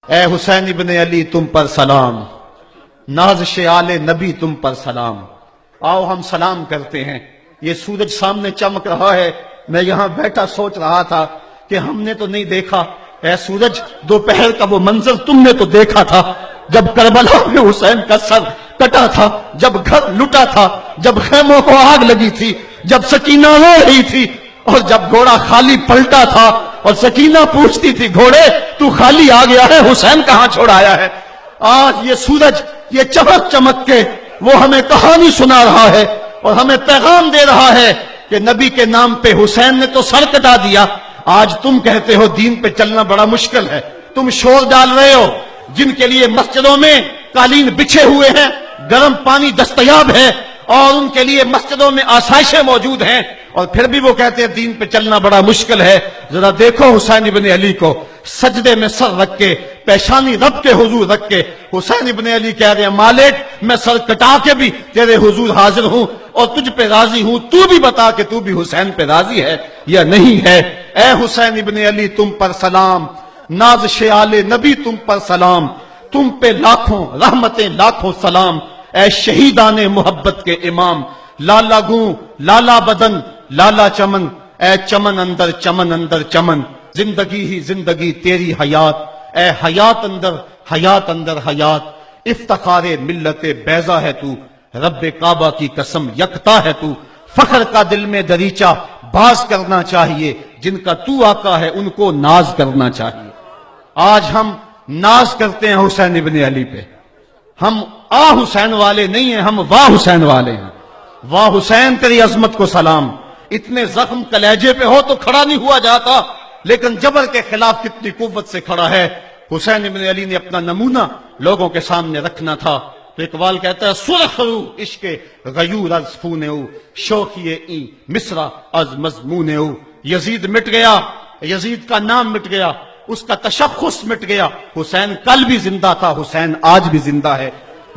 اے حسین ابن علی تم پر سلام، نازش آل نبی تم پر سلام۔ آؤ ہم سلام کرتے ہیں۔ یہ سورج سامنے چمک رہا ہے، میں یہاں بیٹھا سوچ رہا تھا کہ ہم نے تو نہیں دیکھا، اے سورج دوپہر کا وہ منظر تم نے تو دیکھا تھا جب کربلا میں حسین کا سر کٹا تھا، جب گھر لٹا تھا، جب خیموں کو آگ لگی تھی، جب سکینہ رو رہی تھی، اور جب گھوڑا خالی پلٹا تھا اور سکینہ پوچھتی تھی گھوڑے تو خالی آ گیا ہے، حسین کہاں چھوڑ آیا ہے۔ آج یہ سورج یہ چمک چمک کے وہ ہمیں کہانی سنا رہا ہے اور ہمیں پیغام دے رہا ہے کہ نبی کے نام پہ حسین نے تو سر کٹا دیا، آج تم کہتے ہو دین پہ چلنا بڑا مشکل ہے۔ تم شور ڈال رہے ہو، جن کے لیے مسجدوں میں قالین بچھے ہوئے ہیں، گرم پانی دستیاب ہے، اور ان کے لیے مسجدوں میں آسائشیں موجود ہیں، اور پھر بھی وہ کہتے ہیں دین پہ چلنا بڑا مشکل ہے۔ ذرا دیکھو حسین ابن علی کو، سجدے میں سر رکھ کے، پیشانی رب کے حضور رکھ کے حسین ابن علی کہہ رہے ہیں مالک میں سر کٹا کے بھی تیرے حضور حاضر ہوں اور تجھ پہ راضی ہوں، تو بھی بتا کہ تو بھی حسین پہ راضی ہے یا نہیں ہے۔ اے حسین ابن علی تم پر سلام، نازش آل نبی تم پر سلام، تم پہ لاکھوں رحمتیں لاکھوں سلام۔ اے شہیدان محبت کے امام، لالا گوں لالا بدن لالا چمن، اے چمن اندر چمن اندر چمن، زندگی ہی زندگی تیری حیات، اے حیات اندر حیات، افتخار ملت بیضا ہے تو، رب کعبہ کی قسم یکتا ہے تو، فخر کا دل میں دریچہ باز کرنا چاہیے، جن کا تو آقا ہے ان کو ناز کرنا چاہیے۔ آج ہم ناز کرتے ہیں حسین ابن علی پہ، ہم آ حسین والے نہیں ہیں، ہم واہ حسین والے ہیں۔ واہ حسین تیری عظمت کو سلام، اتنے زخم کلیجے پہ ہو تو کھڑا نہیں ہوا جاتا، لیکن جبر کے خلاف کتنی قوت سے کھڑا ہے۔ حسین ابن علی نے اپنا نمونہ لوگوں کے سامنے رکھنا تھا، تو اقبال کہتا ہے سرخ رو عشق غیور از خون او، شوخی ای مصرع از مضمون او۔ یزید مٹ گیا، یزید کا نام مٹ گیا، اس کا تشخص مٹ گیا، حسین کل بھی زندہ تھا، حسین آج بھی زندہ ہے۔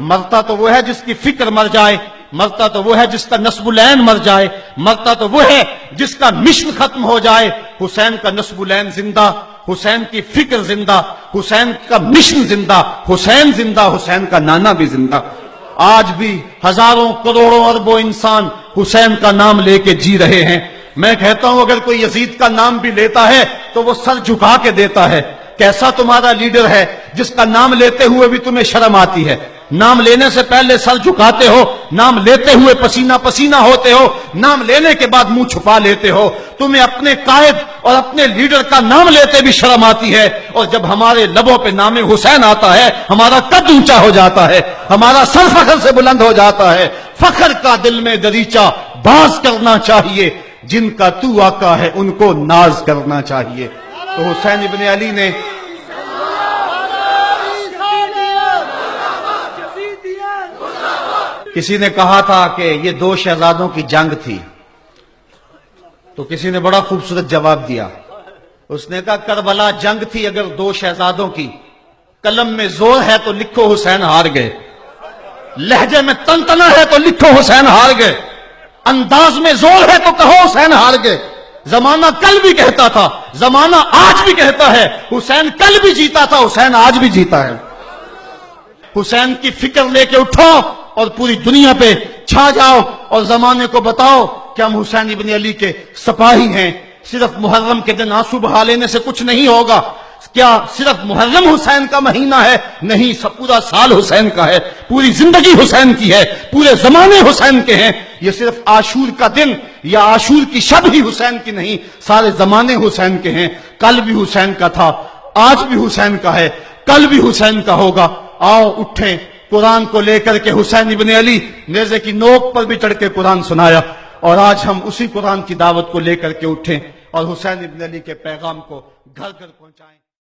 مرتا تو وہ ہے جس کی فکر مر جائے، مرتا تو وہ ہے جس کا نصب العین مر جائے، مرتا تو وہ ہے جس کا مشن ختم ہو جائے۔ حسین کا نصب العین زندہ، حسین کی فکر زندہ، حسین کا مشن زندہ، حسین زندہ، حسین کا نانا بھی زندہ۔ آج بھی ہزاروں کروڑوں اربوں انسان حسین کا نام لے کے جی رہے ہیں۔ میں کہتا ہوں اگر کوئی یزید کا نام بھی لیتا ہے تو وہ سر جھکا کے دیتا ہے۔ کیسا تمہارا لیڈر ہے جس کا نام لیتے ہوئے بھی تمہیں شرم آتی ہے؟ نام لینے سے پہلے سر جھکاتے ہو، نام لیتے ہوئے پسینہ پسینہ ہوتے ہو، نام لینے کے بعد منہ چھپا لیتے ہو۔ تمہیں اپنے قائد اور اپنے لیڈر کا نام لیتے بھی شرم آتی ہے، اور جب ہمارے لبوں پہ نام حسین آتا ہے ہمارا قد اونچا ہو جاتا ہے، ہمارا سر فخر سے بلند ہو جاتا ہے۔ فخر کا دل میں دریچہ باز کرنا چاہیے، جن کا تو آقا ہے ان کو ناز کرنا چاہیے۔ تو حسین ابن علی نے کسی نے کہا تھا کہ یہ دو شہزادوں کی جنگ تھی، تو کسی نے بڑا خوبصورت جواب دیا، اس نے کہا کربلا جنگ تھی اگر دو شہزادوں کی، قلم میں زور ہے تو لکھو حسین ہار گئے، لہجے میں تنتنا ہے تو لکھو حسین ہار گئے، انداز میں زور ہے تو کہو حسین ہار گئے۔ زمانہ کل بھی کہتا تھا، زمانہ آج بھی کہتا ہے، حسین کل بھی جیتا تھا، حسین آج بھی جیتا ہے۔ حسین کی فکر لے کے اٹھو اور پوری دنیا پہ چھا جاؤ اور زمانے کو بتاؤ کہ ہم حسین ابن علی کے سپاہی ہیں۔ صرف محرم کے دن آنسو بہا لینے سے کچھ نہیں ہوگا۔ کیا صرف محرم حسین کا مہینہ ہے؟ نہیں، پورا سال حسین کا ہے، پوری زندگی حسین کی ہے، پورے زمانے حسین کے ہیں۔ یہ صرف عاشور کا دن یا عاشور کی شب ہی حسین کی نہیں، سارے زمانے حسین کے ہیں۔ کل بھی حسین کا تھا، آج بھی حسین کا ہے، کل بھی حسین کا ہوگا۔ آؤ اٹھیں، قرآن کو لے کر کے حسین ابن علی نیزے کی نوک پر بھی چڑھ کے قرآن سنایا، اور آج ہم اسی قرآن کی دعوت کو لے کر کے اٹھیں اور حسین ابن علی کے پیغام کو گھر گھر پہنچائیں۔